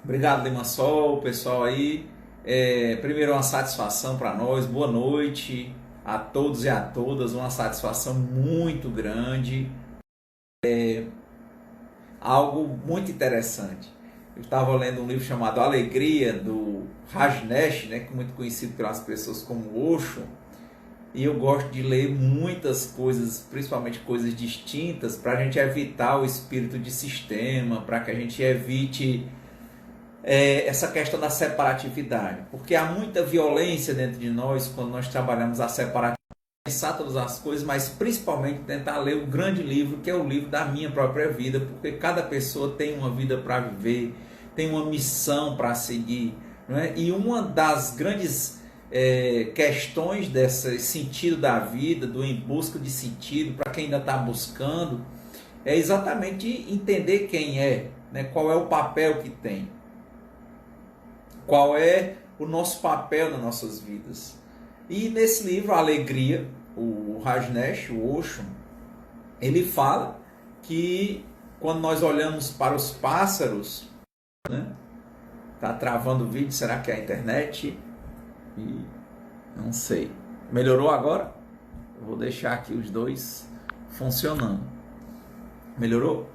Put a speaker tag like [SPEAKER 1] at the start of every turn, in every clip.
[SPEAKER 1] Obrigado, Limassol, pessoal aí. Primeiro, uma satisfação para nós. Boa noite a todos e a todas. Uma satisfação muito grande. Algo muito interessante. Eu estava lendo um livro chamado Alegria, do Rajneesh, né, que é muito conhecido pelas pessoas como Osho. E eu gosto de ler muitas coisas, principalmente coisas distintas, para a gente evitar o espírito de sistema, para que a gente evite essa questão da separatividade, porque há muita violência dentro de nós quando nós trabalhamos a separatividade, pensar todas as coisas, mas principalmente tentar ler o grande livro, que é o livro da minha própria vida, porque cada pessoa tem uma vida para viver, tem uma missão para seguir, não é? E uma das grandes questões desse sentido da vida, do em busca de sentido, para quem ainda está buscando, é exatamente entender quem é, né? Qual é o papel que tem. Qual é o nosso papel nas nossas vidas. E nesse livro, A Alegria, o Rajneesh, o Osho, ele fala que quando nós olhamos para os pássaros, né? Tá travando o vídeo, será que é a internet? Não sei. Melhorou agora? Eu vou deixar aqui os dois funcionando. Melhorou?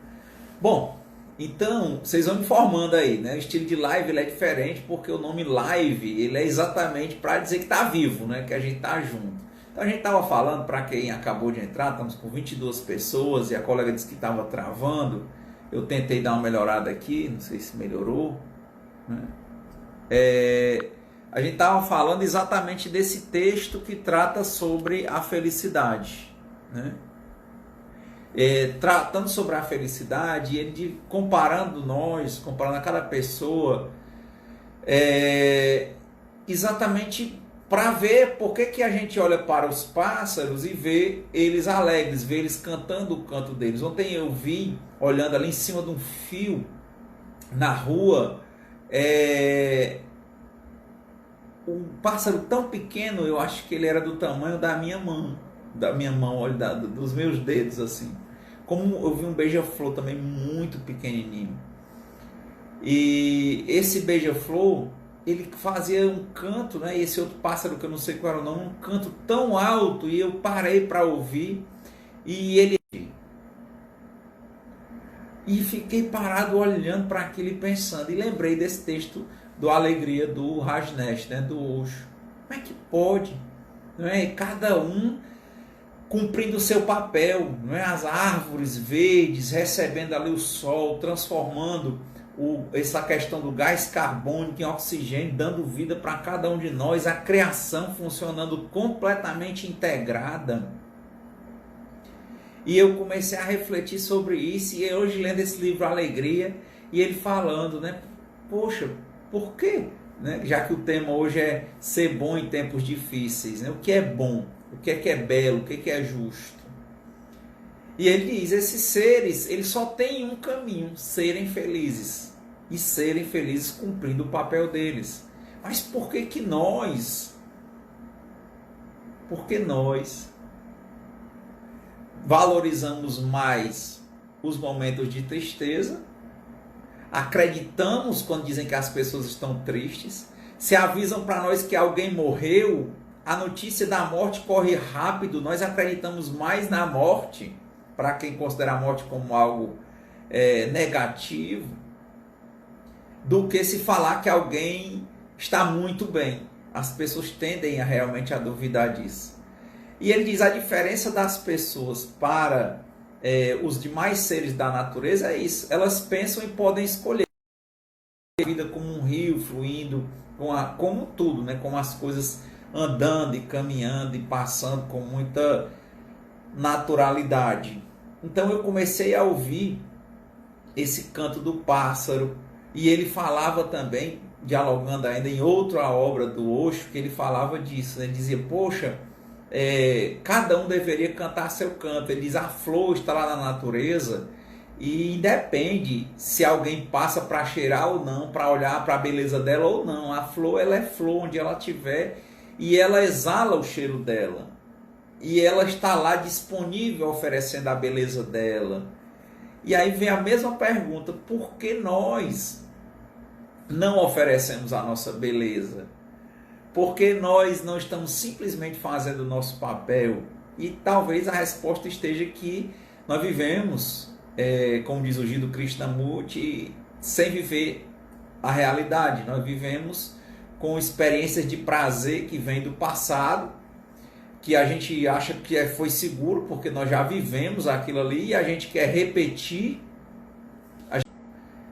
[SPEAKER 1] Bom, então, vocês vão me informando aí, né? O estilo de live ele é diferente porque o nome live ele é exatamente para dizer que está vivo, né? Que a gente está junto. Então a gente estava falando, para quem acabou de entrar, estamos com 22 pessoas e a colega disse que estava travando. Eu tentei dar uma melhorada aqui, não sei se melhorou, né? A gente estava falando exatamente desse texto que trata sobre a felicidade, né? Tratando sobre a felicidade, ele comparando a cada pessoa, exatamente para ver por que a gente olha para os pássaros e vê eles alegres, vê eles cantando o canto deles. Ontem eu vi, olhando ali em cima de um fio, na rua, um pássaro tão pequeno, eu acho que ele era do tamanho da minha mão, olha, dos meus dedos assim. Como eu vi um beija-flor também muito pequenininho. E esse beija-flor, ele fazia um canto, né? E esse outro pássaro que eu não sei qual era o nome, um canto tão alto, e eu parei para ouvir e fiquei parado olhando para aquilo e pensando, e lembrei desse texto do Alegria do Rajneesh, né? Do Osho. Como é que pode, não é? Cada um cumprindo o seu papel, não é? As árvores verdes recebendo ali o sol, transformando essa questão do gás carbônico em oxigênio, dando vida para cada um de nós, a criação funcionando completamente integrada. E eu comecei a refletir sobre isso, e hoje lendo esse livro Alegria, e ele falando, né? Poxa, por quê? Né? Já que o tema hoje é ser bom em tempos difíceis, né? O que é bom? O que é belo? O que é justo? E ele diz, esses seres, eles só têm um caminho, serem felizes. E serem felizes cumprindo o papel deles. Mas por que nós valorizamos mais os momentos de tristeza? Acreditamos quando dizem que as pessoas estão tristes? Se avisam para nós que alguém morreu, a notícia da morte corre rápido, nós acreditamos mais na morte, para quem considera a morte como algo negativo, do que se falar que alguém está muito bem. As pessoas tendem realmente a duvidar disso. E ele diz, a diferença das pessoas para os demais seres da natureza é isso. Elas pensam e podem escolher a vida como um rio fluindo, como tudo, né? Como as coisas andando e caminhando e passando com muita naturalidade. Então eu comecei a ouvir esse canto do pássaro, e ele falava também, dialogando ainda em outra obra do Osho, que ele falava disso, né? Ele dizia, poxa, cada um deveria cantar seu canto. Ele diz, a flor está lá na natureza, e independe se alguém passa para cheirar ou não, para olhar para a beleza dela ou não. A flor, ela é flor onde ela estiver, e ela exala o cheiro dela, e ela está lá disponível oferecendo a beleza dela. E aí vem a mesma pergunta, por que nós não oferecemos a nossa beleza? Porque nós não estamos simplesmente fazendo o nosso papel? E talvez a resposta esteja que nós vivemos, como diz o Jiddu Krishnamurti, sem viver a realidade. Nós vivemos com experiências de prazer que vêm do passado, que a gente acha que foi seguro, porque nós já vivemos aquilo ali e a gente quer repetir.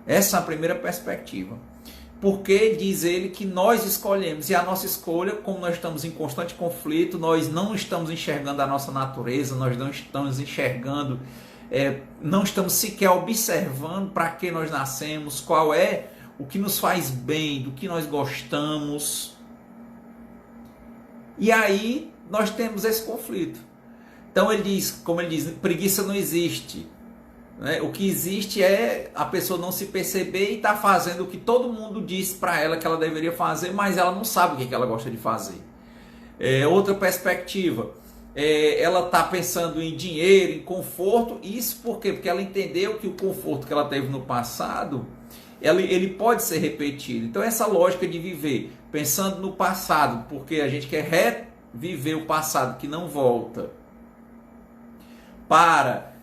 [SPEAKER 1] Essa é a primeira perspectiva. Porque diz ele que nós escolhemos, e a nossa escolha, como nós estamos em constante conflito, nós não estamos enxergando a nossa natureza, nós não estamos enxergando, não estamos sequer observando para que nós nascemos, qual é o que nos faz bem, do que nós gostamos. E aí nós temos esse conflito. Então ele diz, como ele diz, preguiça não existe. O que existe é a pessoa não se perceber e estar fazendo o que todo mundo disse para ela que ela deveria fazer, mas ela não sabe o que ela gosta de fazer. Outra perspectiva, ela está pensando em dinheiro, em conforto. Isso por quê? Porque ela entendeu que o conforto que ela teve no passado, ele pode ser repetido. Então essa lógica de viver pensando no passado, porque a gente quer reviver o passado que não volta, para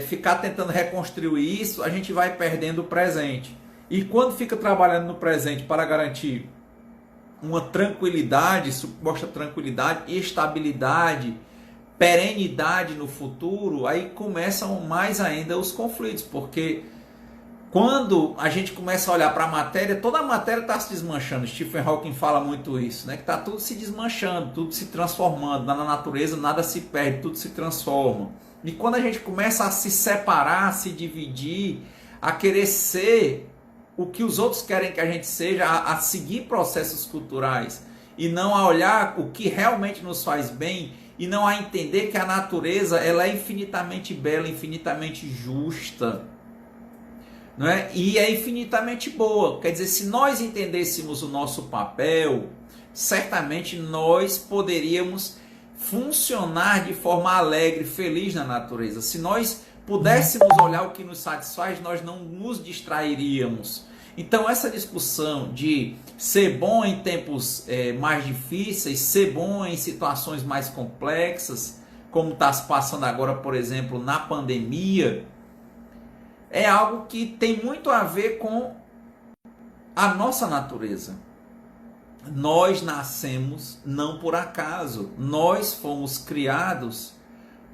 [SPEAKER 1] ficar tentando reconstruir isso, a gente vai perdendo o presente. E quando fica trabalhando no presente para garantir uma tranquilidade, suposta tranquilidade, estabilidade, perenidade no futuro, aí começam mais ainda os conflitos, porque quando a gente começa a olhar para a matéria, toda a matéria está se desmanchando. Stephen Hawking fala muito isso, né? Que está tudo se desmanchando, tudo se transformando. Na natureza nada se perde, tudo se transforma. E quando a gente começa a se separar, a se dividir, a querer ser o que os outros querem que a gente seja, a seguir processos culturais e não a olhar o que realmente nos faz bem e não a entender que a natureza ela é infinitamente bela, infinitamente justa, não é? E é infinitamente boa. Quer dizer, se nós entendêssemos o nosso papel, certamente nós poderíamos funcionar de forma alegre, feliz na natureza. Se nós pudéssemos olhar o que nos satisfaz, nós não nos distrairíamos. Então essa discussão de ser bom em tempos mais difíceis, ser bom em situações mais complexas, como está se passando agora, por exemplo, na pandemia, é algo que tem muito a ver com a nossa natureza. Nós nascemos não por acaso, nós fomos criados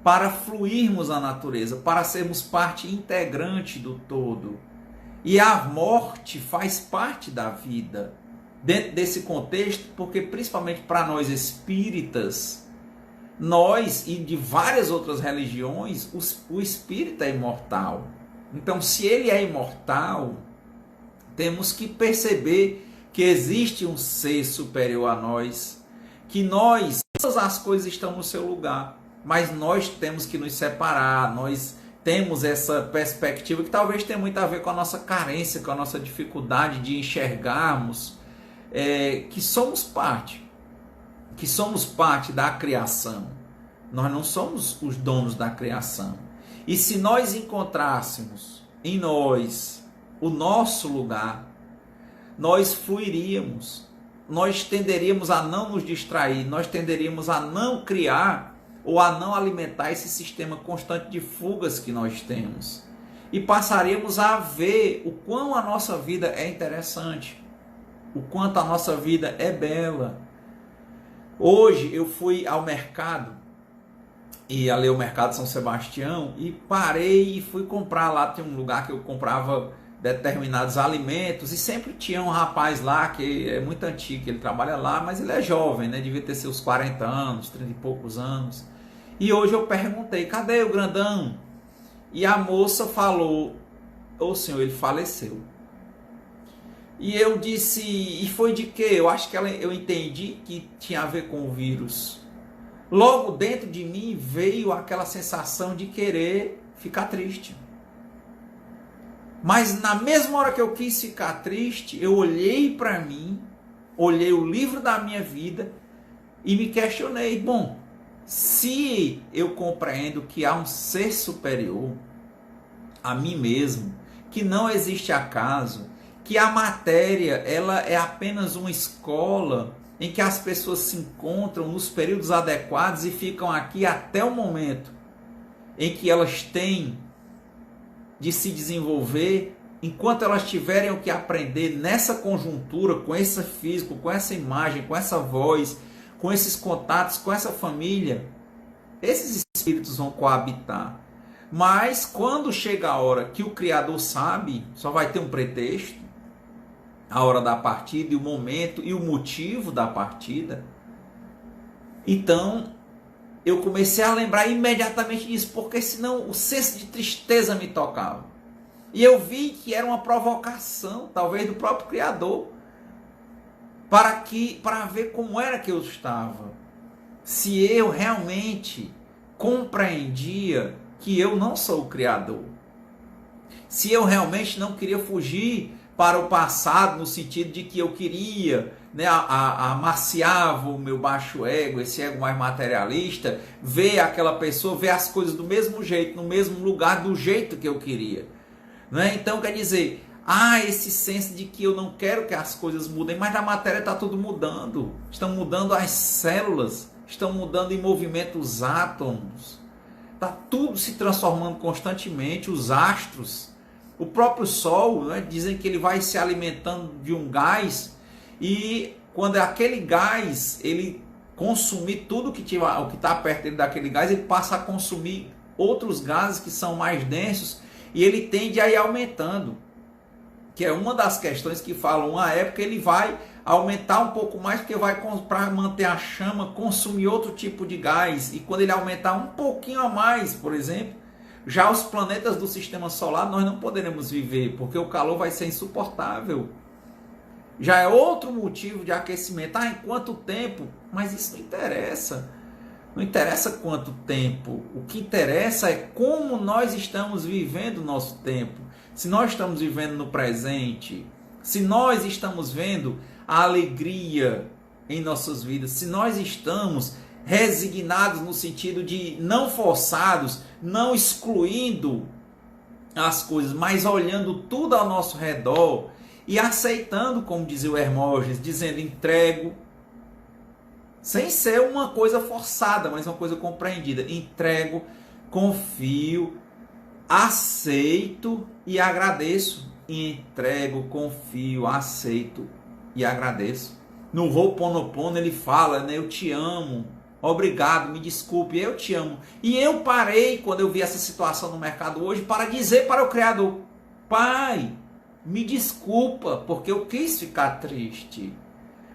[SPEAKER 1] para fluirmos na natureza, para sermos parte integrante do todo. E a morte faz parte da vida. Dentro desse contexto, porque principalmente para nós espíritas, nós e de várias outras religiões, o espírito é imortal. Então, se ele é imortal, temos que perceber que existe um ser superior a nós, que nós, todas as coisas estão no seu lugar, mas nós temos que nos separar, nós temos essa perspectiva que talvez tenha muito a ver com a nossa carência, com a nossa dificuldade de enxergarmos que somos parte da criação. Nós não somos os donos da criação. E se nós encontrássemos em nós o nosso lugar, nós fluiríamos, nós tenderíamos a não nos distrair, nós tenderíamos a não criar ou a não alimentar esse sistema constante de fugas que nós temos. E passaríamos a ver o quão a nossa vida é interessante, o quanto a nossa vida é bela. Hoje eu fui ao mercado, e ali o Mercado São Sebastião, e parei e fui comprar lá. Tem um lugar que eu comprava determinados alimentos, e sempre tinha um rapaz lá que é muito antigo, ele trabalha lá, mas ele é jovem, né? Devia ter seus 40 anos, 30 e poucos anos. E hoje eu perguntei, cadê o grandão? E a moça falou, ô senhor, ele faleceu. E eu disse, e foi de quê? Eu acho que eu entendi que tinha a ver com o vírus. Logo dentro de mim veio aquela sensação de querer ficar triste. Mas na mesma hora que eu quis ficar triste, eu olhei para mim, olhei o livro da minha vida e me questionei, bom, se eu compreendo que há um ser superior a mim mesmo, que não existe acaso, que a matéria ela é apenas uma escola em que as pessoas se encontram nos períodos adequados e ficam aqui até o momento em que elas têm de se desenvolver, enquanto elas tiverem o que aprender nessa conjuntura, com esse físico, com essa imagem, com essa voz, com esses contatos, com essa família, esses espíritos vão coabitar. Mas quando chega a hora que o Criador sabe, só vai ter um pretexto, a hora da partida e o momento e o motivo da partida. Então eu comecei a lembrar imediatamente disso, porque senão o senso de tristeza me tocava. E eu vi que era uma provocação, talvez do próprio Criador, para ver como era que eu estava. Se eu realmente compreendia que eu não sou o Criador. Se eu realmente não queria fugir para o passado, no sentido de que eu queria, amaciava o meu baixo ego, esse ego mais materialista, ver aquela pessoa, ver as coisas do mesmo jeito, no mesmo lugar, do jeito que eu queria. Então, quer dizer, esse senso de que eu não quero que as coisas mudem, mas na matéria está tudo mudando. Estão mudando as células, estão mudando em movimento os átomos. Está tudo se transformando constantemente, os astros. O próprio Sol, dizem que ele vai se alimentando de um gás e quando aquele gás ele consumir tudo que está perto dele daquele gás, ele passa a consumir outros gases que são mais densos e ele tende a ir aumentando. Que é uma das questões que falam, uma época ele vai aumentar um pouco mais, porque vai, para manter a chama, consumir outro tipo de gás. E quando ele aumentar um pouquinho a mais, por exemplo, já os planetas do sistema solar nós não poderemos viver, porque o calor vai ser insuportável. Já é outro motivo de aquecimento. Em quanto tempo? Mas isso não interessa. Não interessa quanto tempo. O que interessa é como nós estamos vivendo o nosso tempo. Se nós estamos vivendo no presente, se nós estamos vendo a alegria em nossas vidas, se nós estamos resignados no sentido de não forçados, não excluindo as coisas, mas olhando tudo ao nosso redor e aceitando, como dizia o Hermógenes, dizendo entrego, sem ser uma coisa forçada, mas uma coisa compreendida. Entrego, confio, aceito e agradeço. Entrego, confio, aceito e agradeço. No Ho'oponopono ele fala, eu te amo, obrigado, me desculpe, eu te amo. E eu parei, quando eu vi essa situação no mercado hoje, para dizer para o Criador, Pai, me desculpa, porque eu quis ficar triste,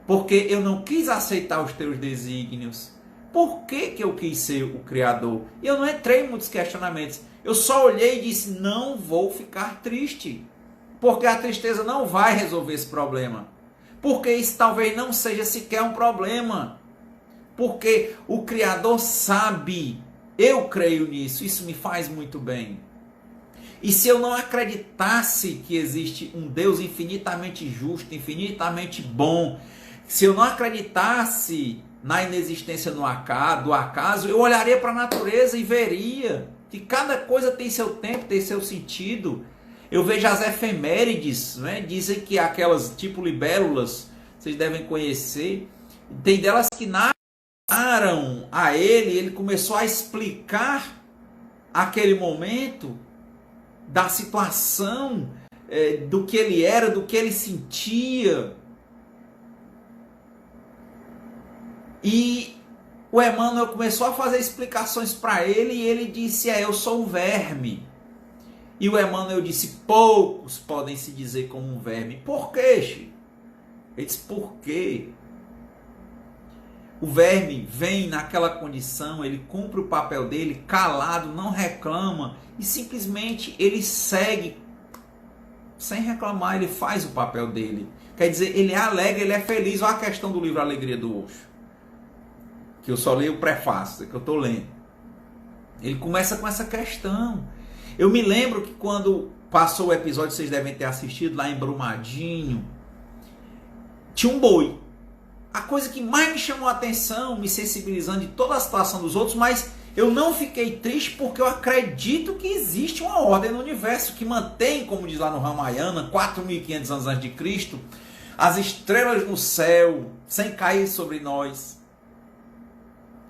[SPEAKER 1] porque eu não quis aceitar os teus desígnios. Por que eu quis ser o Criador? Eu não entrei em muitos questionamentos, eu só olhei e disse, não vou ficar triste, porque a tristeza não vai resolver esse problema, porque isso talvez não seja sequer um problema, porque o Criador sabe, eu creio nisso, isso me faz muito bem. E se eu não acreditasse que existe um Deus infinitamente justo, infinitamente bom, se eu não acreditasse na inexistência do acaso, eu olharia para a natureza e veria que cada coisa tem seu tempo, tem seu sentido. Eu vejo as efemérides, dizem que aquelas tipo libélulas, vocês devem conhecer, tem delas que narram a ele começou a explicar aquele momento da situação, do que ele era, do que ele sentia. E o Emmanuel começou a fazer explicações para ele e ele disse, eu sou um verme. E o Emmanuel disse, poucos podem se dizer como um verme. Por quê, Chico? Ele disse, por quê? O verme vem naquela condição, ele cumpre o papel dele, calado, não reclama, e simplesmente ele segue, sem reclamar, ele faz o papel dele. Quer dizer, ele é alegre, ele é feliz. Olha a questão do livro Alegria do Osho, que eu só leio o prefácio, que eu estou lendo. Ele começa com essa questão. Eu me lembro que quando passou o episódio, vocês devem ter assistido, lá em Brumadinho, tinha um boi. A coisa que mais me chamou a atenção, me sensibilizando de toda a situação dos outros, mas Eu não fiquei triste porque eu acredito que existe uma ordem no universo que mantém, como diz lá no Ramayana, 4.500 anos antes de Cristo, as estrelas no céu sem cair sobre nós.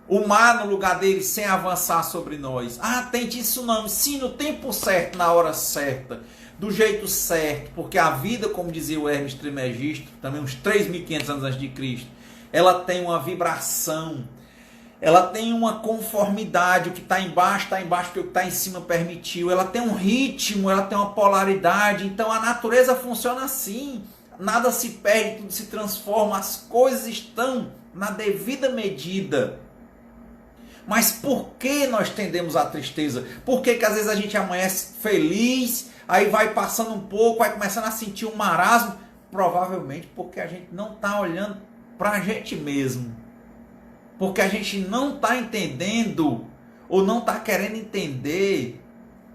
[SPEAKER 1] O mar no lugar dele sem avançar sobre nós. Ah, tem tsunami. Sim, no tempo certo, na hora certa, do jeito certo, porque a vida, como dizia o Hermes Trismegisto, também uns 3.500 anos antes de Cristo, ela tem uma vibração, ela tem uma conformidade, o que está embaixo, porque o que está em cima permitiu, ela tem um ritmo, ela tem uma polaridade, então a natureza funciona assim, nada se perde, tudo se transforma, as coisas estão na devida medida. Mas por que nós tendemos à tristeza? Por que às vezes a gente amanhece feliz, aí vai passando um pouco, vai começando a sentir um marasmo? Provavelmente porque a gente não está olhando para a gente mesmo. Porque a gente não está entendendo, ou não está querendo entender,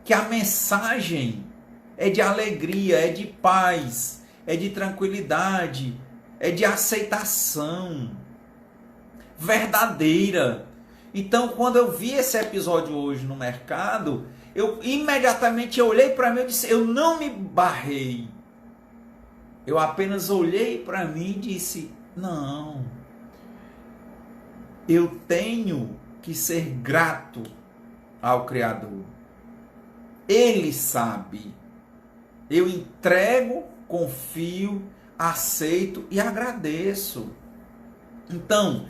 [SPEAKER 1] que a mensagem é de alegria, é de paz, é de tranquilidade, é de aceitação verdadeira. Então, quando eu vi esse episódio hoje no mercado, eu imediatamente olhei para mim e disse, eu não me barrei. Eu apenas olhei para mim e disse, não, eu tenho que ser grato ao Criador. Ele sabe. Eu entrego, confio, aceito e agradeço. Então,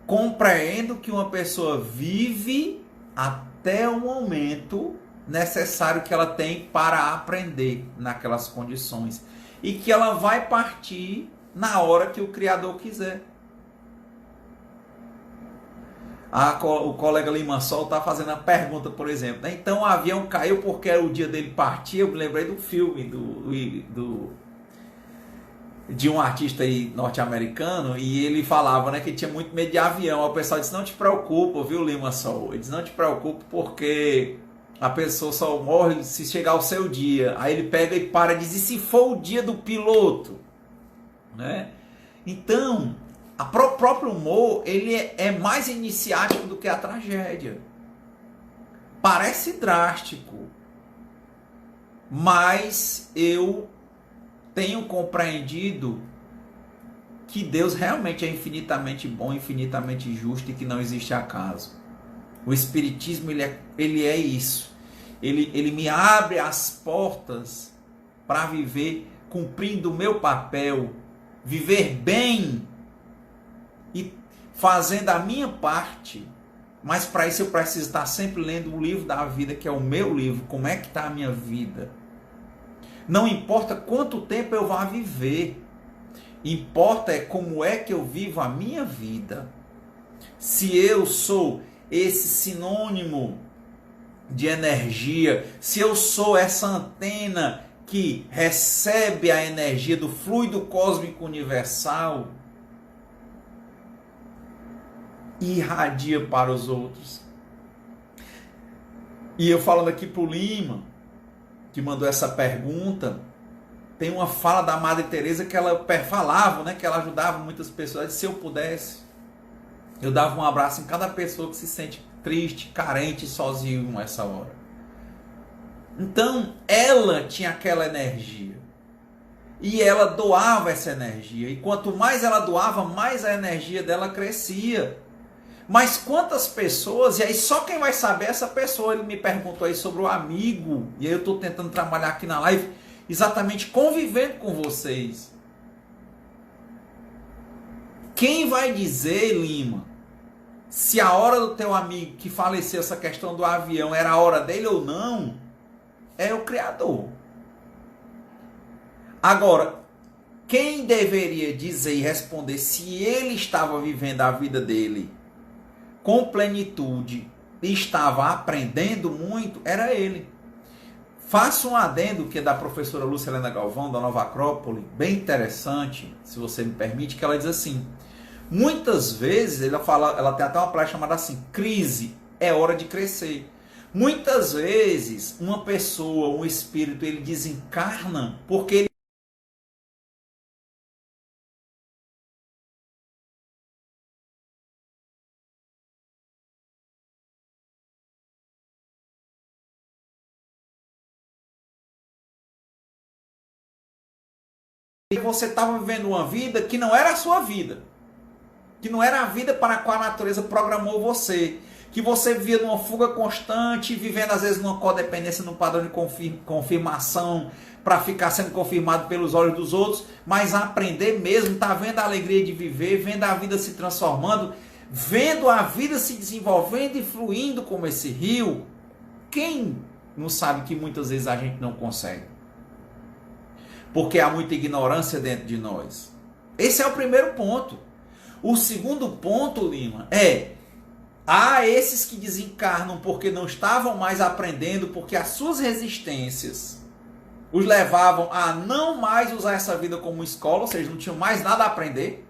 [SPEAKER 1] compreendo que uma pessoa vive até o momento necessário que ela tem para aprender naquelas condições. E que ela vai partir na hora que o Criador quiser. O colega Lima Sol está fazendo a pergunta, por exemplo, né? Então o avião caiu porque era o dia dele partir. Eu me lembrei do filme de um artista aí norte-americano, e ele falava, né, que tinha muito medo de avião. O pessoal disse, não te preocupa, viu, Lima Sol? Ele disse, não te preocupa porque a pessoa só morre se chegar o seu dia. Aí ele pega e para e diz, e se for o dia do piloto? Né? Então, o próprio humor, ele é mais iniciático do que a tragédia. Parece drástico, mas eu tenho compreendido que Deus realmente é infinitamente bom, infinitamente justo e que não existe acaso. O Espiritismo, ele é isso. Ele me abre as portas para viver cumprindo o meu papel, viver bem e fazendo a minha parte. Mas para isso eu preciso estar sempre lendo o livro da vida, que é o meu livro. Como é que está a minha vida? Não importa quanto tempo eu vá viver. Importa é como é que eu vivo a minha vida. Se eu sou esse sinônimo de energia, se eu sou essa antena que recebe a energia do fluido cósmico universal e irradia para os outros. E eu falando aqui para o Lima, que mandou essa pergunta, tem uma fala da Madre Teresa que ela falava, né, que ela ajudava muitas pessoas. Se eu pudesse, eu dava um abraço em cada pessoa que se sente triste, carente, sozinho nessa hora. Então, ela tinha aquela energia. E ela doava essa energia. E quanto mais ela doava, mais a energia dela crescia. Mas quantas pessoas, e aí só quem vai saber é essa pessoa. Ele me perguntou aí sobre o amigo, e aí eu estou tentando trabalhar aqui na live, exatamente convivendo com vocês. Quem vai dizer, Lima, se a hora do teu amigo que faleceu, essa questão do avião, era a hora dele ou não? É o Criador. Agora, quem deveria dizer e responder se ele estava vivendo a vida dele com plenitude e estava aprendendo muito, era ele. Faço um adendo que é da professora Lúcia Helena Galvão, da Nova Acrópole, bem interessante, se você me permite, que ela diz assim, muitas vezes, ela tem até uma palestra chamada assim, crise, é hora de crescer. Muitas vezes, uma pessoa, um espírito, ele desencarna porque ele você estava vivendo uma vida que não era a sua vida, que não era a vida para a qual a natureza programou você, que você vivia numa fuga constante, vivendo às vezes numa codependência, num padrão de confirmação, para ficar sendo confirmado pelos olhos dos outros, mas aprender mesmo, tá vendo a alegria de viver, vendo a vida se transformando, vendo a vida se desenvolvendo e fluindo como esse rio. Quem não sabe que muitas vezes a gente não consegue? Porque há muita ignorância dentro de nós. Esse é o primeiro ponto. O segundo ponto, Lima, há esses que desencarnam porque não estavam mais aprendendo, porque as suas resistências os levavam a não mais usar essa vida como escola, ou seja, não tinham mais nada a aprender.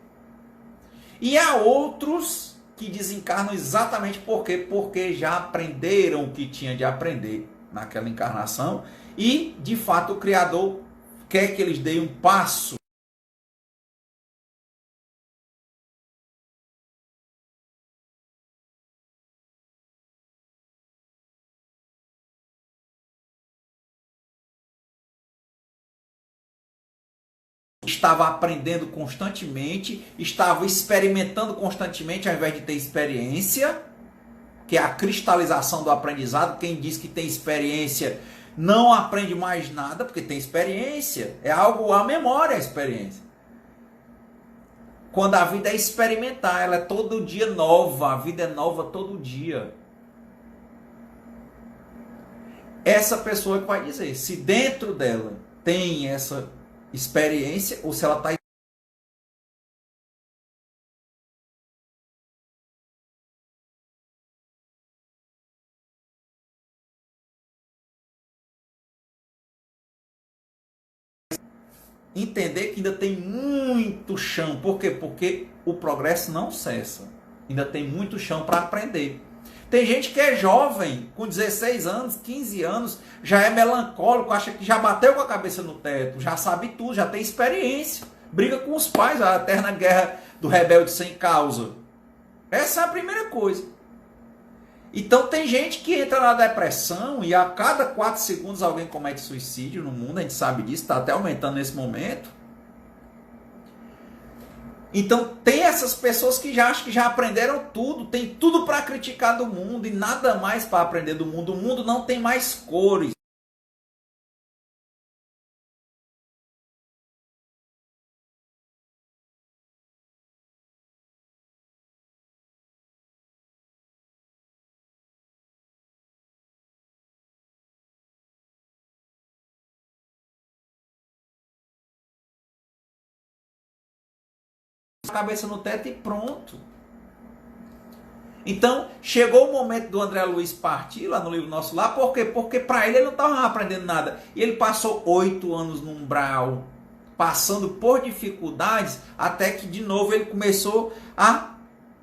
[SPEAKER 1] E há outros que desencarnam exatamente porque já aprenderam o que tinha de aprender naquela encarnação e, de fato, o Criador quer que eles deem um passo. Estava aprendendo constantemente, estava experimentando constantemente ao invés de ter experiência, que é a cristalização do aprendizado. Quem diz que tem experiência não aprende mais nada, porque tem experiência. É algo, a memória, a experiência. Quando a vida é experimentar, ela é todo dia nova, a vida é nova todo dia. Essa pessoa que vai dizer se dentro dela tem essa experiência ou se ela está entender que ainda tem muito chão. Por quê? Porque o progresso não cessa. Ainda tem muito chão para aprender. Tem gente que é jovem, com 16 anos, 15 anos, já é melancólico, acha que já bateu com a cabeça no teto, já sabe tudo, já tem experiência. Briga com os pais, a eterna guerra do rebelde sem causa. Essa é a primeira coisa. Então tem gente que entra na depressão e a cada 4 segundos alguém comete suicídio no mundo, a gente sabe disso, está até aumentando nesse momento. Então tem essas pessoas que já acham que já aprenderam tudo, tem tudo para criticar do mundo e nada mais para aprender do mundo. O mundo não tem mais cores. Cabeça no teto e pronto. Então, chegou o momento do André Luiz partir lá no livro nosso lá, por quê? Porque para ele não estava aprendendo nada. E ele passou 8 anos no umbral, passando por dificuldades, até que de novo ele começou a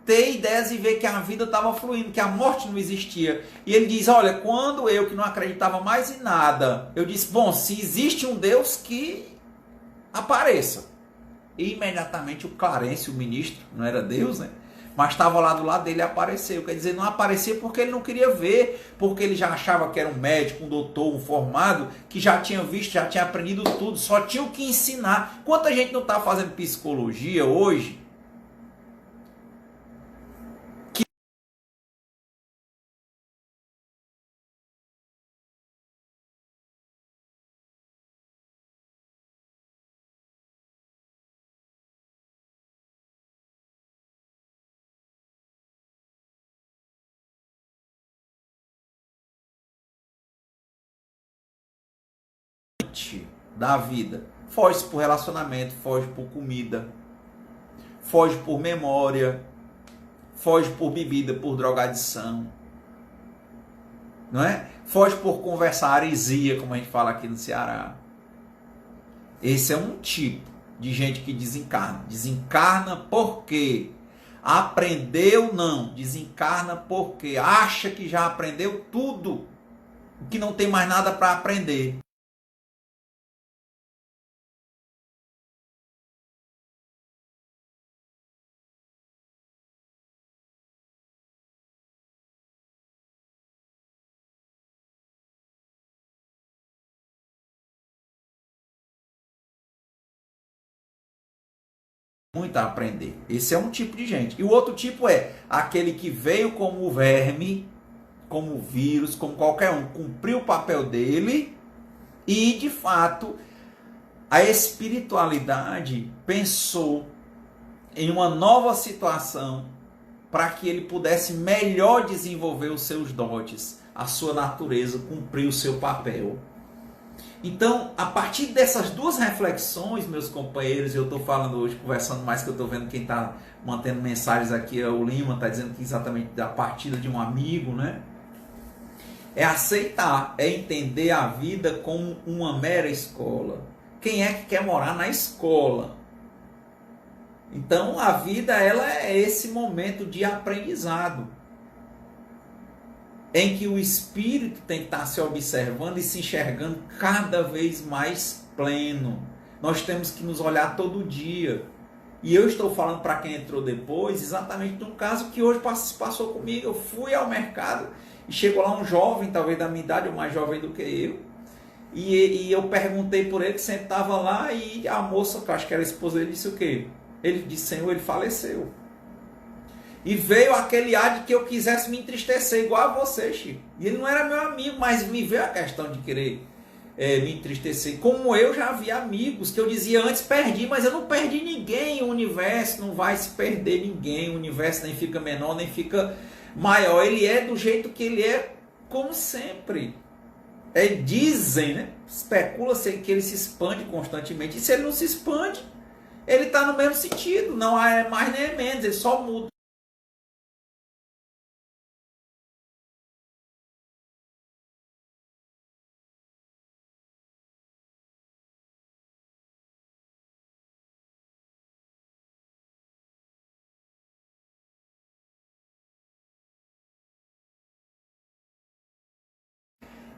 [SPEAKER 1] ter ideias e ver que a vida estava fluindo, que a morte não existia. E ele diz, olha, quando eu que não acreditava mais em nada, eu disse, bom, se existe um Deus que apareça. E imediatamente o Clarence, o ministro, não era Deus, né? Mas estava lá do lado dele e apareceu. Quer dizer, não aparecia porque ele não queria ver, porque ele já achava que era um médico, um doutor, um formado, que já tinha visto, já tinha aprendido tudo, só tinha o que ensinar. Quanta gente não está fazendo psicologia hoje? Da vida. Foge por relacionamento, foge por comida, foge por memória, foge por bebida, por drogadição, não é? Foge por conversar, heresia, como a gente fala aqui no Ceará. Esse é um tipo de gente que desencarna. Desencarna porque aprendeu, não. Desencarna porque acha que já aprendeu tudo, que não tem mais nada para aprender. muito a aprender. Esse é um tipo de gente. E o outro tipo é aquele que veio como verme, como vírus, como qualquer um, cumpriu o papel dele e, de fato, a espiritualidade pensou em uma nova situação para que ele pudesse melhor desenvolver os seus dotes, a sua natureza, cumprir o seu papel. Então, a partir dessas duas reflexões, meus companheiros, eu estou falando hoje, conversando mais, que eu estou vendo quem está mantendo mensagens aqui, é o Lima, está dizendo que exatamente da partida de um amigo, né? É aceitar, é entender a vida como uma mera escola. Quem é que quer morar na escola? Então, a vida, ela é esse momento de aprendizado, em que o espírito tem que estar se observando e se enxergando cada vez mais pleno. Nós temos que nos olhar todo dia. E eu estou falando para quem entrou depois, exatamente de um caso que hoje passou comigo. Eu fui ao mercado e chegou lá um jovem, talvez da minha idade, ou mais jovem do que eu. E eu perguntei por ele, que sempre estava lá, e a moça, que eu acho que era a esposa dele, disse o quê? Ele disse, Senhor, ele faleceu. E veio aquele ar de que eu quisesse me entristecer, igual a você, Chico. E ele não era meu amigo, mas me veio a questão de querer me entristecer. Como eu já havia amigos que eu dizia antes, perdi, mas eu não perdi ninguém. O universo não vai se perder ninguém. O universo nem fica menor, nem fica maior. Ele é do jeito que ele é, como sempre. Dizem, né? Especula-se que ele se expande constantemente. E se ele não se expande, ele está no mesmo sentido. Não é mais nem é menos, ele só muda.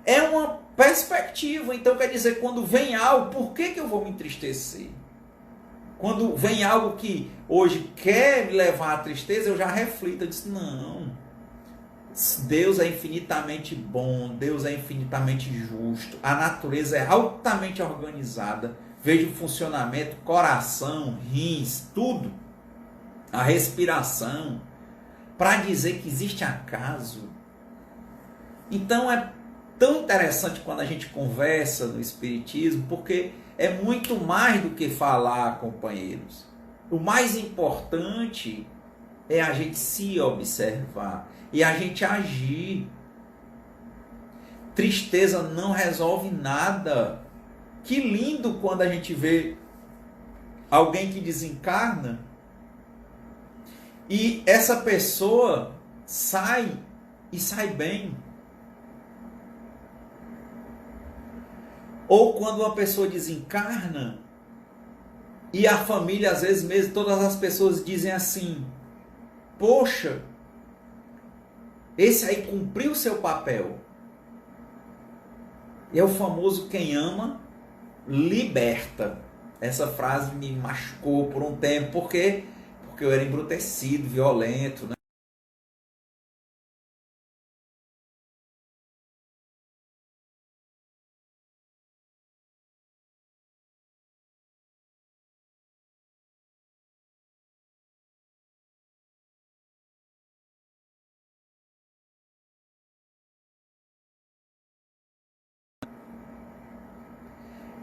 [SPEAKER 1] É uma perspectiva. Então, quer dizer, quando vem algo, por que eu vou me entristecer? Quando vem algo que hoje quer me levar à tristeza, eu já reflito. Eu disse, não, Deus é infinitamente bom, Deus é infinitamente justo, a natureza é altamente organizada. Veja o funcionamento, coração, rins, tudo, a respiração, para dizer que existe acaso. Então é tão interessante quando a gente conversa no Espiritismo, porque é muito mais do que falar, companheiros. O mais importante é a gente se observar e a gente agir. Tristeza não resolve nada. Que lindo quando a gente vê alguém que desencarna e essa pessoa sai e sai bem. Ou quando uma pessoa desencarna e a família, às vezes mesmo, todas as pessoas dizem assim, poxa, esse aí cumpriu o seu papel. É o famoso quem ama, liberta. Essa frase me machucou por um tempo, porque eu era embrutecido, violento, né?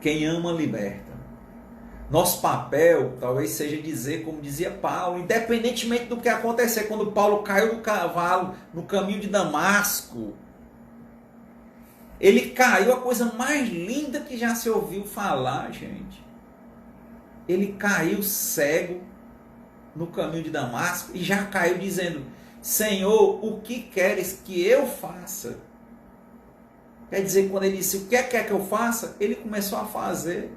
[SPEAKER 1] Quem ama, liberta. Nosso papel talvez seja dizer, como dizia Paulo, independentemente do que acontecer, quando Paulo caiu do cavalo no caminho de Damasco, ele caiu, a coisa mais linda que já se ouviu falar, gente. Ele caiu cego no caminho de Damasco e já caiu dizendo, Senhor, o que queres que eu faça? Quer dizer, quando ele disse, o que quer que eu faça? Ele começou a fazer.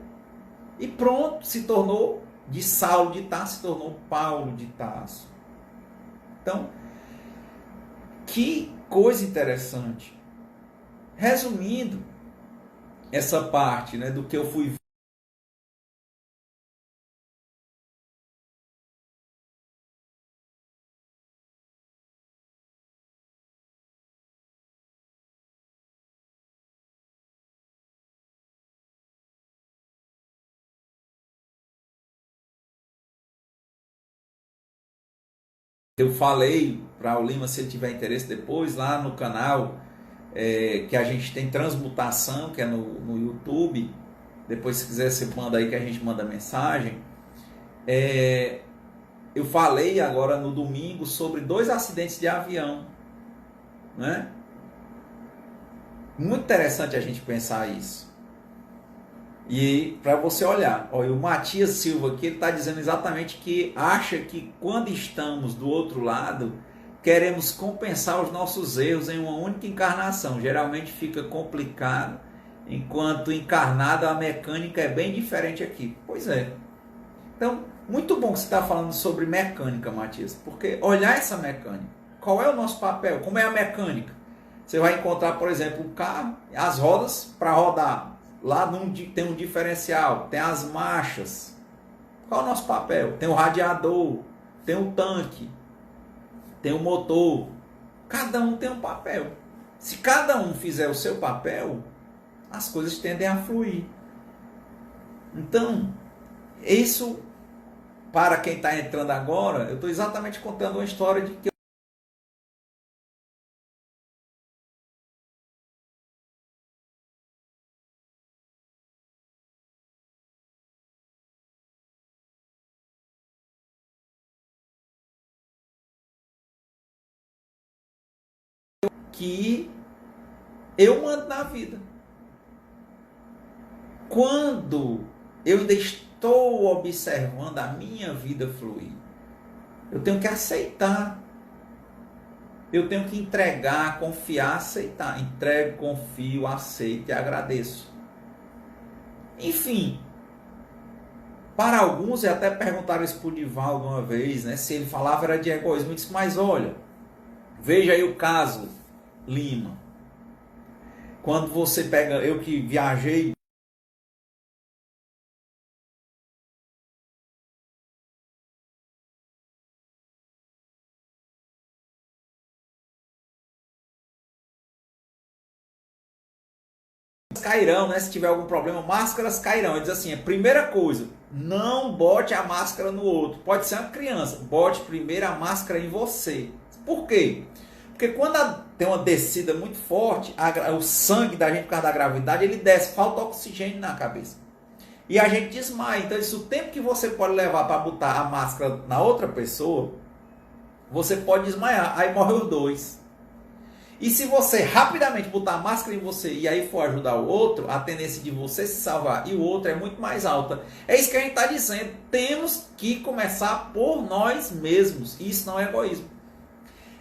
[SPEAKER 1] E pronto, se tornou de Saulo de Tarso, se tornou Paulo de Tarso. Então, que coisa interessante. Resumindo essa parte, né, do que eu fui Eu falei para o Lima, se ele tiver interesse depois, lá no canal, que a gente tem transmutação, que é no YouTube. Depois, se quiser, você manda aí que a gente manda mensagem. Eu falei agora no domingo sobre 2 acidentes de avião, né? Muito interessante a gente pensar isso. E para você olhar, olha, o Matias Silva aqui, ele está dizendo exatamente que acha que quando estamos do outro lado, queremos compensar os nossos erros em uma única encarnação. Geralmente fica complicado, enquanto encarnado a mecânica é bem diferente aqui. Pois é. Então, muito bom que você está falando sobre mecânica, Matias, porque olhar essa mecânica, qual é o nosso papel, como é a mecânica? Você vai encontrar, por exemplo, o carro, as rodas para rodar. Lá tem um diferencial, tem as marchas. Qual é o nosso papel? Tem o radiador, tem o tanque, tem o motor. Cada um tem um papel. Se cada um fizer o seu papel, as coisas tendem a fluir. Então, isso, para quem está entrando agora, eu estou exatamente contando uma história de que eu mando na vida. Quando eu ainda estou observando a minha vida fluir, eu tenho que aceitar. Eu tenho que entregar, confiar, aceitar. Entrego, confio, aceito e agradeço. Enfim, para alguns, e até perguntaram isso para o Divaldo uma vez, né, se ele falava era de egoísmo. Eu disse, mas olha, veja aí o caso Lima. Quando você pega, eu que viajei cairão, né? Se tiver algum problema, máscaras cairão. Ele diz assim, a primeira coisa, não bote a máscara no outro. Pode ser uma criança, bote primeiro a máscara em você. Por quê? Porque quando tem uma descida muito forte, o sangue da gente, por causa da gravidade, ele desce, falta oxigênio na cabeça. E a gente desmaia. Então, isso, o tempo que você pode levar para botar a máscara na outra pessoa, você pode desmaiar. Aí morre os dois. E se você rapidamente botar a máscara em você e aí for ajudar o outro, a tendência de você se salvar e o outro é muito mais alta. É isso que a gente está dizendo. Temos que começar por nós mesmos. Isso não é egoísmo.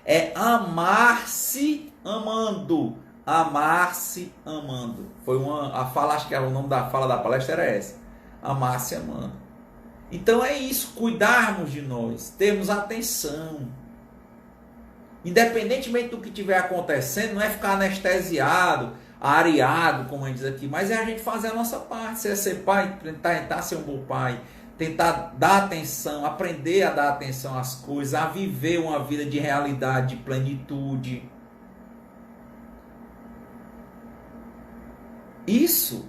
[SPEAKER 1] É amar-se amando. Amar-se amando. A fala, acho que o nome da fala da palestra era essa. Amar-se amando. Então é isso. Cuidarmos de nós. Termos atenção. Independentemente do que estiver acontecendo, não é ficar anestesiado, areado, como a gente diz aqui, mas é a gente fazer a nossa parte. Se é ser pai, tentar ser um bom pai, tentar dar atenção, aprender a dar atenção às coisas, a viver uma vida de realidade, de plenitude. Isso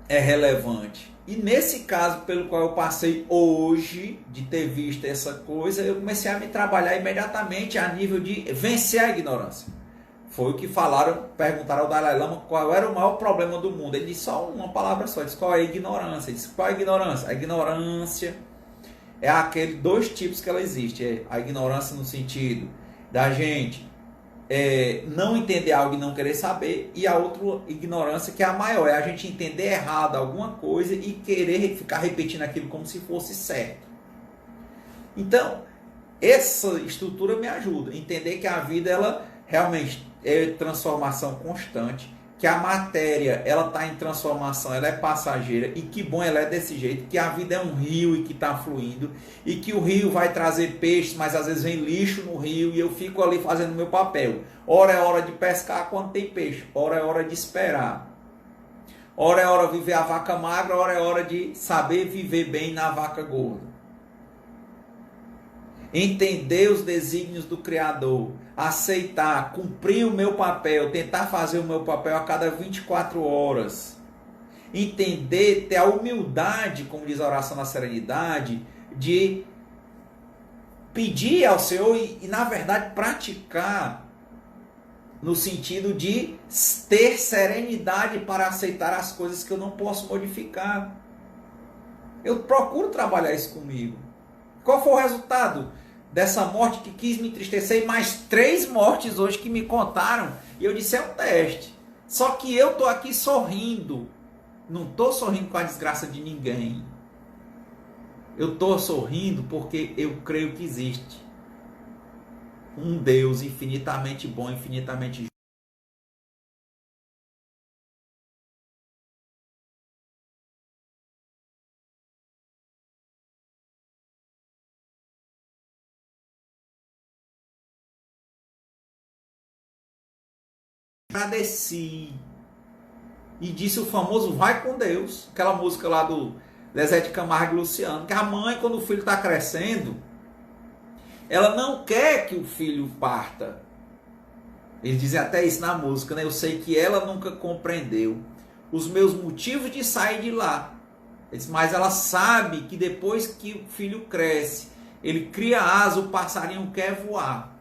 [SPEAKER 1] é relevante. E nesse caso, pelo qual eu passei hoje, de ter visto essa coisa, eu comecei a me trabalhar imediatamente a nível de vencer a ignorância. Foi o que perguntaram ao Dalai Lama qual era o maior problema do mundo. Ele disse só uma palavra só, ele disse qual é a ignorância. Ele disse qual é a ignorância? A ignorância é aquele 2 tipos que ela existe. É a ignorância no sentido da gente não entender algo e não querer saber, e a outra ignorância que é a maior, é a gente entender errado alguma coisa e querer ficar repetindo aquilo como se fosse certo. Então, essa estrutura me ajuda a entender que a vida ela realmente é transformação constante, que a matéria ela está em transformação, ela é passageira, e que bom ela é desse jeito, que a vida é um rio e que está fluindo, e que o rio vai trazer peixes, mas às vezes vem lixo no rio, e eu fico ali fazendo meu papel. Ora é hora de pescar quando tem peixe, ora é hora de esperar. Ora é hora de viver a vaca magra, ora é hora de saber viver bem na vaca gorda. Entender os desígnios do Criador, aceitar, cumprir o meu papel, tentar fazer o meu papel a cada 24 horas. Entender, ter a humildade, como diz a oração na serenidade, de pedir ao Senhor e na verdade praticar no sentido de ter serenidade para aceitar as coisas que eu não posso modificar. Eu procuro trabalhar isso comigo. Qual foi o resultado dessa morte que quis me entristecer e mais 3 mortes hoje que me contaram? E eu disse, é um teste. Só que eu estou aqui sorrindo. Não estou sorrindo com a desgraça de ninguém. Eu estou sorrindo porque eu creio que existe um Deus infinitamente bom, infinitamente justo. Agradeci e disse o famoso vai com Deus, aquela música lá do Zezé de Camargo e Luciano, que a mãe, quando o filho está crescendo, ela não quer que o filho parta. Eles dizem até isso na música, né? Eu sei que ela nunca compreendeu os meus motivos de sair de lá. Mas ela sabe que depois que o filho cresce, ele cria asa, o passarinho quer voar.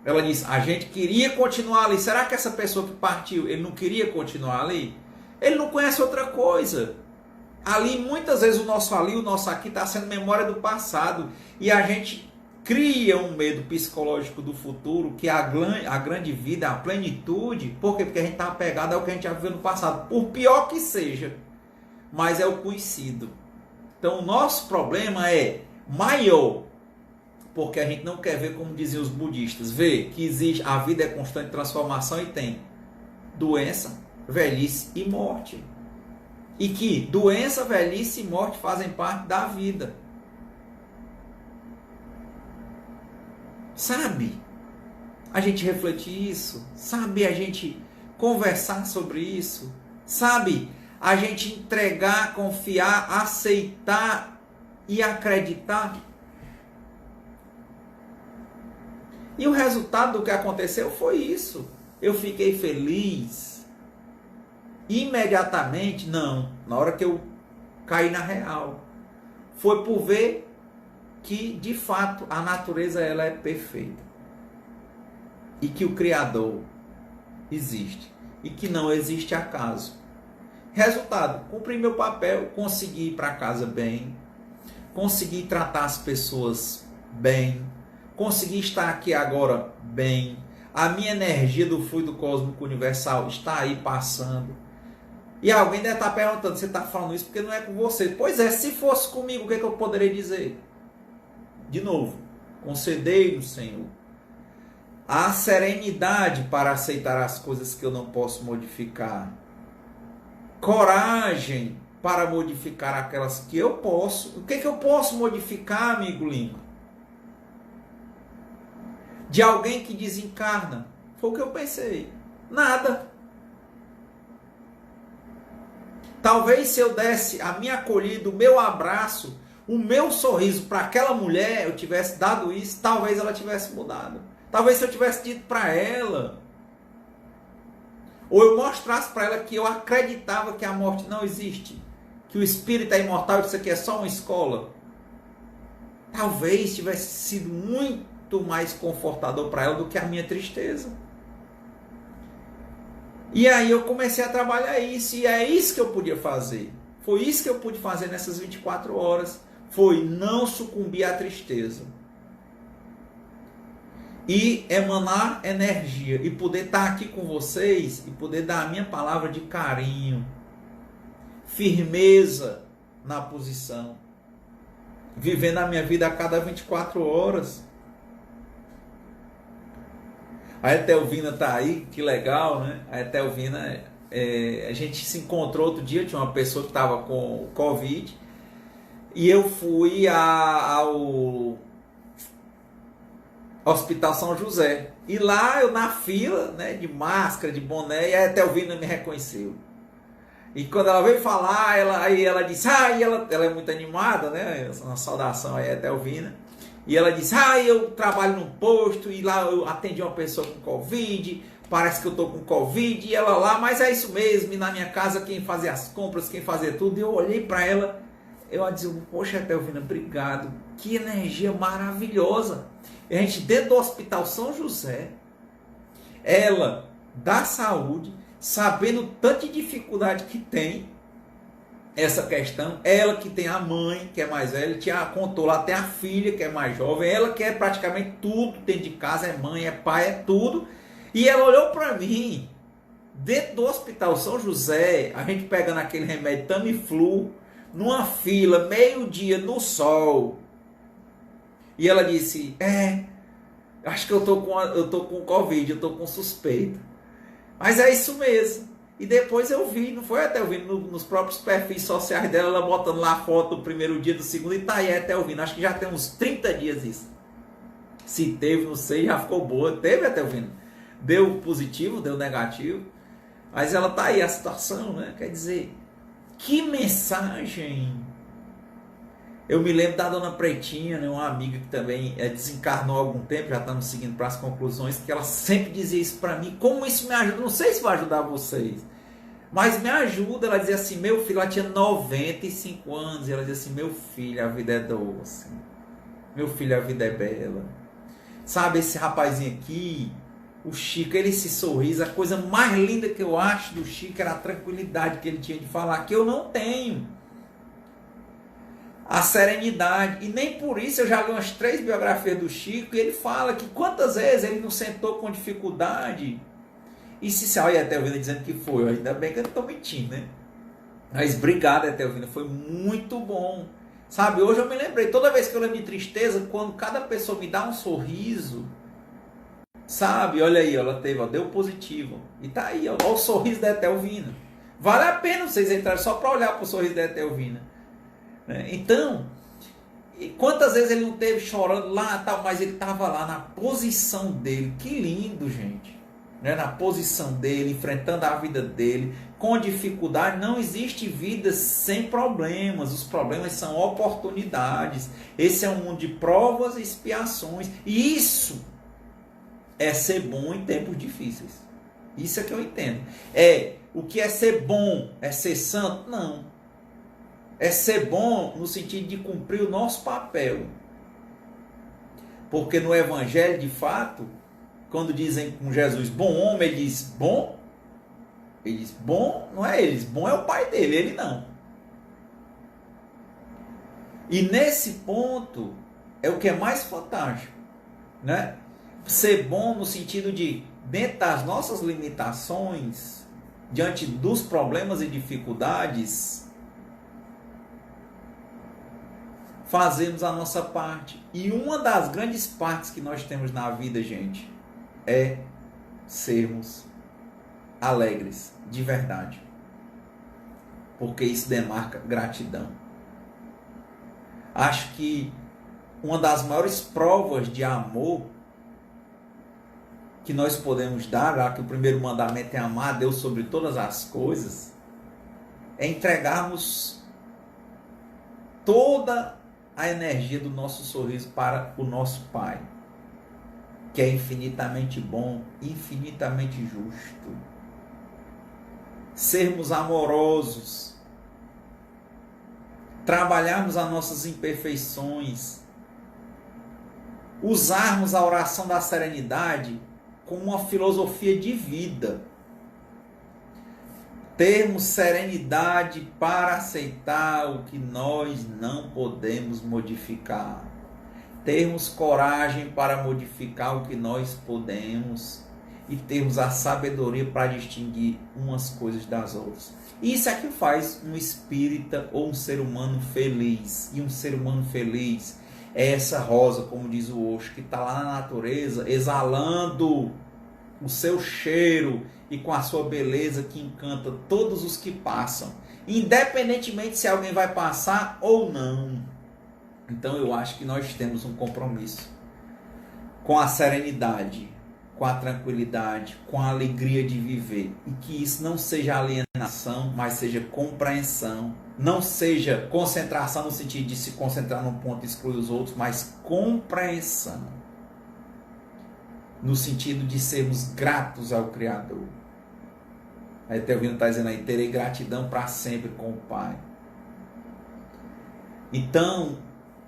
[SPEAKER 1] Ela diz, a gente queria continuar ali. Será que essa pessoa que partiu, ele não queria continuar ali? Ele não conhece outra coisa. Ali, muitas vezes, o nosso ali, o nosso aqui, está sendo memória do passado. E a gente cria um medo psicológico do futuro, que é a grande vida, a plenitude. Por quê? Porque a gente está apegado ao que a gente já viveu no passado. Por pior que seja, mas é o conhecido. Então, o nosso problema é maior. Porque a gente não quer ver, como diziam os budistas, ver que existe, a vida é constante transformação e tem doença, velhice e morte. E que doença, velhice e morte fazem parte da vida. Sabe? A gente refletir isso. Sabe? A gente conversar sobre isso. Sabe? A gente entregar, confiar, aceitar e acreditar. E o resultado do que aconteceu foi isso. Eu fiquei feliz. Imediatamente, não. Na hora que eu caí na real. Foi por ver que, de fato, a natureza ela é perfeita. E que o Criador existe. E que não existe acaso. Resultado, cumpri meu papel, consegui ir para casa bem. Consegui tratar as pessoas bem. Consegui estar aqui agora bem. A minha energia do fluido cósmico universal está aí passando. E alguém deve estar perguntando, você está falando isso porque não é com você. Pois é, se fosse comigo, o que, é que eu poderia dizer? De novo, concedei-nos, Senhor, a serenidade para aceitar as coisas que eu não posso modificar. Coragem para modificar aquelas que eu posso. O que, é que eu posso modificar, amigo Lima? De alguém que desencarna. Foi o que eu pensei. Nada. Talvez se eu desse a minha acolhida, o meu abraço, o meu sorriso para aquela mulher, eu tivesse dado isso, talvez ela tivesse mudado. Talvez se eu tivesse dito para ela, ou eu mostrasse para ela que eu acreditava que a morte não existe, que o espírito é imortal e isso aqui é só uma escola, talvez tivesse sido muito mais confortador para ela do que a minha tristeza. E aí eu comecei a trabalhar isso, e é isso que eu podia fazer. Foi isso que eu pude fazer nessas 24 horas. Foi não sucumbir à tristeza. E emanar energia, e poder estar aqui com vocês, e poder dar a minha palavra de carinho, firmeza na posição, vivendo a minha vida a cada 24 horas. A Etelvina está aí, que legal, né? A Etelvina, a gente se encontrou outro dia, tinha uma pessoa que estava com Covid, e eu fui ao Hospital São José. E lá eu na fila, né, de máscara, de boné, e a Etelvina me reconheceu. E quando ela veio falar, ela disse, ela é muito animada, né? Uma saudação aí a Etelvina. E ela disse, eu trabalho num posto e lá eu atendi uma pessoa com Covid, parece que eu estou com Covid, e ela lá, mas é isso mesmo, e na minha casa quem fazia as compras, quem fazia tudo, e eu olhei para ela, eu disse, poxa, Etelvina, obrigado Que energia maravilhosa. A gente dentro do Hospital São José, ela da saúde, sabendo tanta dificuldade que tem essa questão, ela que tem a mãe que é mais velha, contou lá, tem a filha que é mais jovem, ela que é praticamente tudo dentro de casa, é mãe, é pai, é tudo, e ela olhou para mim, dentro do Hospital São José, a gente pegando aquele remédio Tamiflu, numa fila, meio-dia, no sol, e ela disse, acho que eu tô com Covid, eu tô com suspeita, mas é isso mesmo. E depois eu vi, não foi até eu vi nos próprios perfis sociais dela, ela botando lá a foto do primeiro dia, do segundo, e tá aí até eu vi. Acho que já tem uns 30 dias isso. Se teve, não sei, já ficou boa. Teve até eu vi. Deu positivo, deu negativo. Mas ela tá aí, a situação, né? Quer dizer, que mensagem. Eu me lembro da dona Pretinha, né, uma amiga que também desencarnou há algum tempo, já estamos seguindo para as conclusões, que ela sempre dizia isso para mim. Como isso me ajuda? Não sei se vai ajudar vocês, mas me ajuda. Ela dizia assim, meu filho, ela tinha 95 anos, e ela dizia assim, meu filho, a vida é doce. Meu filho, a vida é bela. Sabe, esse rapazinho aqui, o Chico, ele se sorriso, a coisa mais linda que eu acho do Chico era a tranquilidade que ele tinha de falar, que eu não tenho. A serenidade, e nem por isso eu já li umas 3 biografias do Chico, e ele fala que quantas vezes ele não sentou com dificuldade, e se olha até Etelvina dizendo que foi, ainda bem que eu não estou mentindo, né? Mas obrigado, Etelvina, foi muito bom, sabe, hoje eu me lembrei, toda vez que eu lembro de tristeza, quando cada pessoa me dá um sorriso, sabe, olha aí, ela teve, ó, deu positivo, e tá aí, ó o sorriso da Etelvina, vale a pena vocês entrarem só para olhar para o sorriso da Etelvina. Então, quantas vezes ele não teve chorando lá, tal, mas ele estava lá na posição dele, que lindo, gente, né? Na posição dele, enfrentando a vida dele, com dificuldade. Não existe vida sem problemas, os problemas são oportunidades, esse é um mundo de provas e expiações, e isso é ser bom em tempos difíceis, isso é que eu entendo. O que é ser bom? É ser santo? Não. É ser bom no sentido de cumprir o nosso papel. Porque no Evangelho, de fato, quando dizem com Jesus, bom homem, ele diz, bom? Ele diz, bom não é ele, bom é o pai dele, ele não. E nesse ponto, é o que é mais fantástico, né? Ser bom no sentido de, dentro das nossas limitações, diante dos problemas e dificuldades, fazemos a nossa parte. E uma das grandes partes que nós temos na vida, gente, é sermos alegres, de verdade. Porque isso demarca gratidão. Acho que uma das maiores provas de amor que nós podemos dar, já que o primeiro mandamento é amar a Deus sobre todas as coisas, é entregarmos toda a energia do nosso sorriso para o nosso Pai, que é infinitamente bom, infinitamente justo. Sermos amorosos, trabalharmos as nossas imperfeições, usarmos a oração da serenidade como uma filosofia de vida. Termos serenidade para aceitar o que nós não podemos modificar. Termos coragem para modificar o que nós podemos. E termos a sabedoria para distinguir umas coisas das outras. Isso é que faz um espírita ou um ser humano feliz. E um ser humano feliz é essa rosa, como diz o Osho, que está lá na natureza, exalando o seu cheiro e com a sua beleza que encanta todos os que passam, independentemente se alguém vai passar ou não. Então eu acho que nós temos um compromisso com a serenidade, com a tranquilidade, com a alegria de viver, e que isso não seja alienação, mas seja compreensão, não seja concentração no sentido de se concentrar num ponto e excluir os outros, mas compreensão, no sentido de sermos gratos ao Criador. Aí Etelvina está dizendo aí, terei gratidão para sempre com o Pai. Então,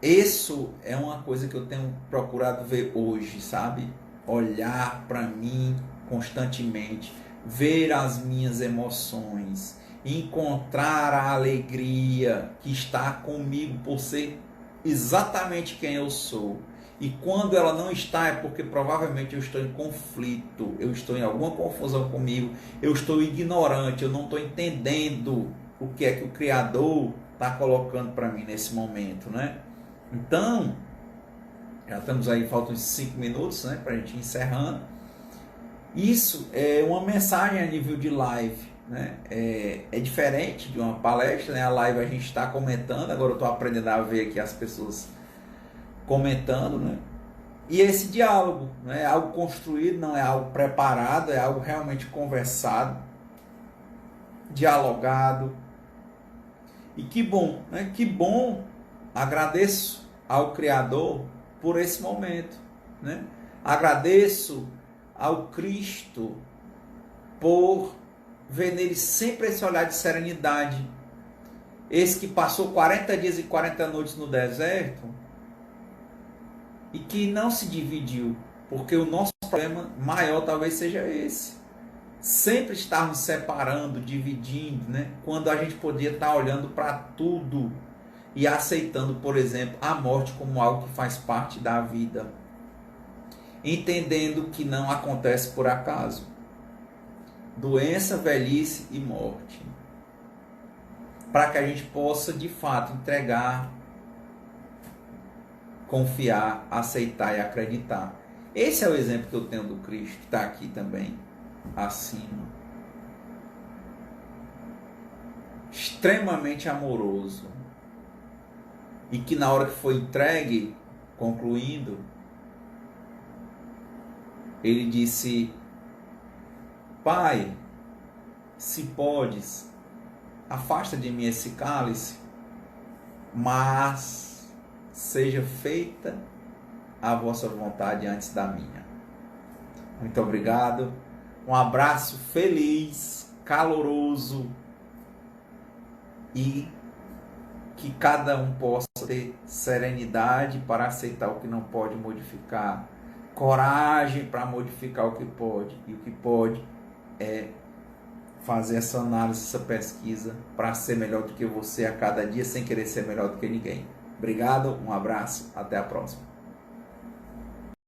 [SPEAKER 1] Isso é uma coisa que eu tenho procurado ver hoje, sabe? Olhar para mim constantemente, ver as minhas emoções, encontrar a alegria que está comigo por ser exatamente quem eu sou. E quando ela não está, é porque provavelmente eu estou em conflito, eu estou em alguma confusão comigo, eu estou ignorante, eu não estou entendendo o que é que o Criador está colocando para mim nesse momento, né? Então, já estamos aí, faltam 5 minutos, né, para a gente ir encerrando. Isso é uma mensagem a nível de live, né? É diferente de uma palestra, né? A live a gente está comentando, agora eu estou aprendendo a ver aqui as pessoas comentando, né? E esse diálogo, né? É algo construído, não é algo preparado, é algo realmente conversado, dialogado. E que bom, né? Que bom, agradeço ao Criador por esse momento, né? Agradeço ao Cristo por ver nele sempre esse olhar de serenidade. Esse que passou 40 dias e 40 noites no deserto e que não se dividiu, porque o nosso problema maior talvez seja esse. Sempre estarmos separando, dividindo, né? Quando a gente podia estar olhando para tudo e aceitando, por exemplo, a morte como algo que faz parte da vida. Entendendo que não acontece por acaso. Doença, velhice e morte. Para que a gente possa, de fato, entregar, confiar, aceitar e acreditar. Esse é o exemplo que eu tenho do Cristo, que está aqui também, acima. Extremamente amoroso. E que na hora que foi entregue, concluindo, ele disse: Pai, se podes, afasta de mim esse cálice, mas seja feita a vossa vontade antes da minha. Muito obrigado. Um abraço feliz, caloroso e que cada um possa ter serenidade para aceitar o que não pode modificar, coragem para modificar o que pode, e o que pode é fazer essa análise, essa pesquisa para ser melhor do que você a cada dia, sem querer ser melhor do que ninguém. Obrigado, um abraço, até a próxima.